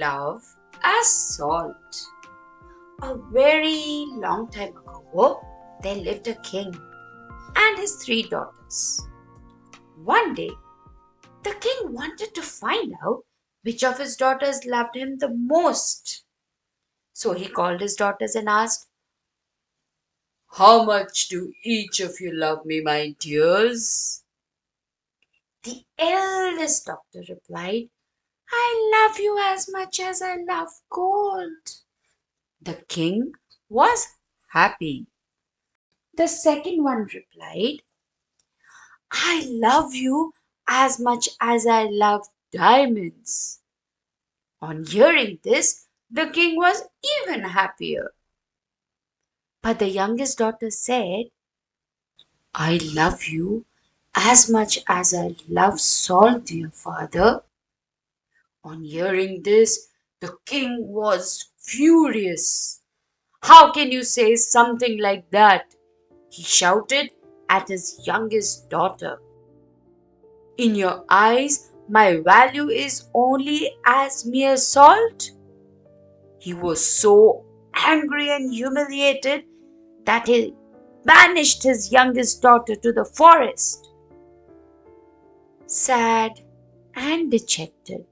love as salt. A very long time ago, there lived a king and his three daughters. One day, the king wanted to find out which of his daughters loved him the most. So he called his daughters and asked, "How much do each of you love me, my dears?" The eldest daughter replied, "I love you as much as I love gold." The king was happy. The second one replied, "I love you as much as I love diamonds." On hearing this, the king was even happier. But the youngest daughter said, "I love you as much as I love salt, dear father." On hearing this, the king was furious. "How can you say something like that?" he shouted at his youngest daughter. "In your eyes, my value is only as mere salt?" He was so angry and humiliated that he banished his youngest daughter to the forest. Sad and dejected,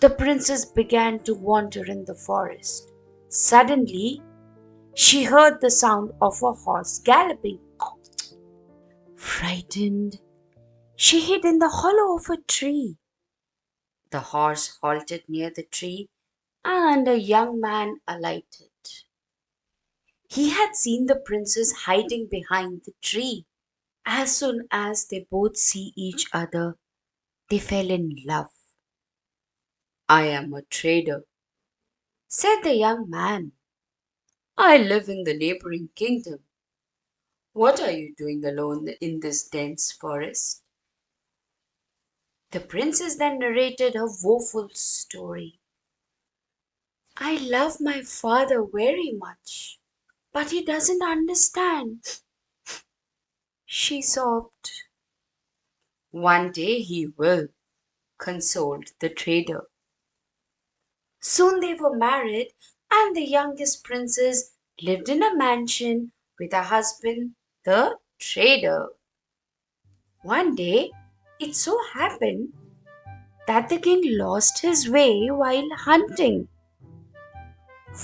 the princess began to wander in the forest. Suddenly, she heard the sound of a horse galloping. Frightened, she hid in the hollow of a tree. The horse halted near the tree and a young man alighted. He had seen the princess hiding behind the tree. As soon as they both see each other, they fell in love. "I am a trader," said the young man. "I live in the neighboring kingdom. What are you doing alone in this dense forest?" The princess then narrated her woeful story. "I love my father very much, but he doesn't understand," she sobbed. "One day he will," consoled the trader. Soon they were married, and the youngest princess lived in a mansion with her husband, the trader. One day, it so happened that the king lost his way while hunting.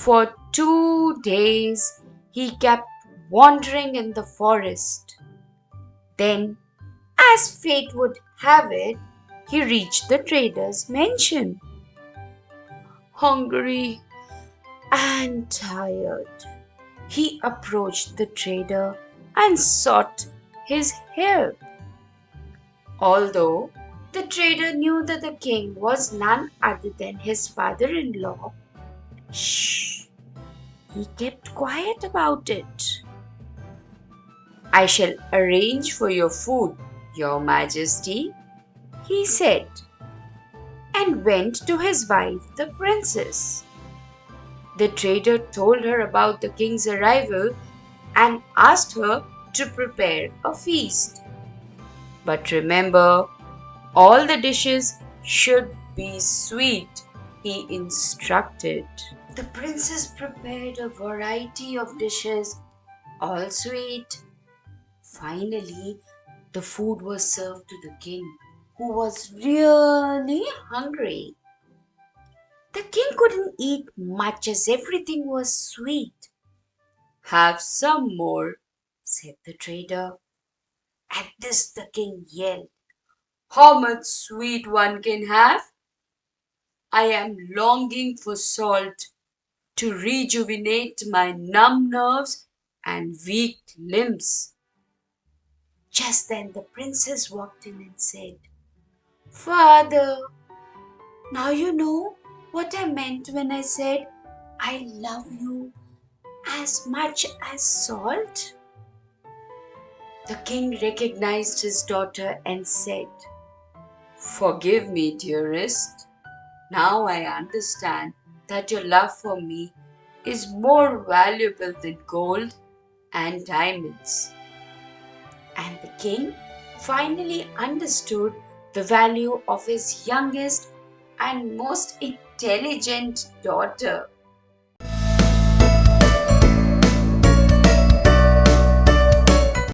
For 2 days, he kept wandering in the forest. Then, as fate would have it, he reached the trader's mansion. Hungry and tired, he approached the trader and sought his help. Although the trader knew that the king was none other than his father-in-law, shh, he kept quiet about it. "I shall arrange for your food, your majesty," he said, and went to his wife, the princess. The trader told her about the king's arrival and asked her to prepare a feast. "But remember, all the dishes should be sweet," he instructed. The princess prepared a variety of dishes, all sweet. Finally, the food was served to the king, who was really hungry. The king couldn't eat much as everything was sweet. "Have some more," said the trader. At this, the king yelled, "How much sweet one can have? I am longing for salt to rejuvenate my numb nerves and weak limbs." Just then the princess walked in and said, "Father, now you know what I meant when I said I love you as much as salt." The king recognized his daughter and said, "Forgive me, dearest. Now I understand that your love for me is more valuable than gold and diamonds." And the king finally understood the value of his youngest and most intelligent daughter.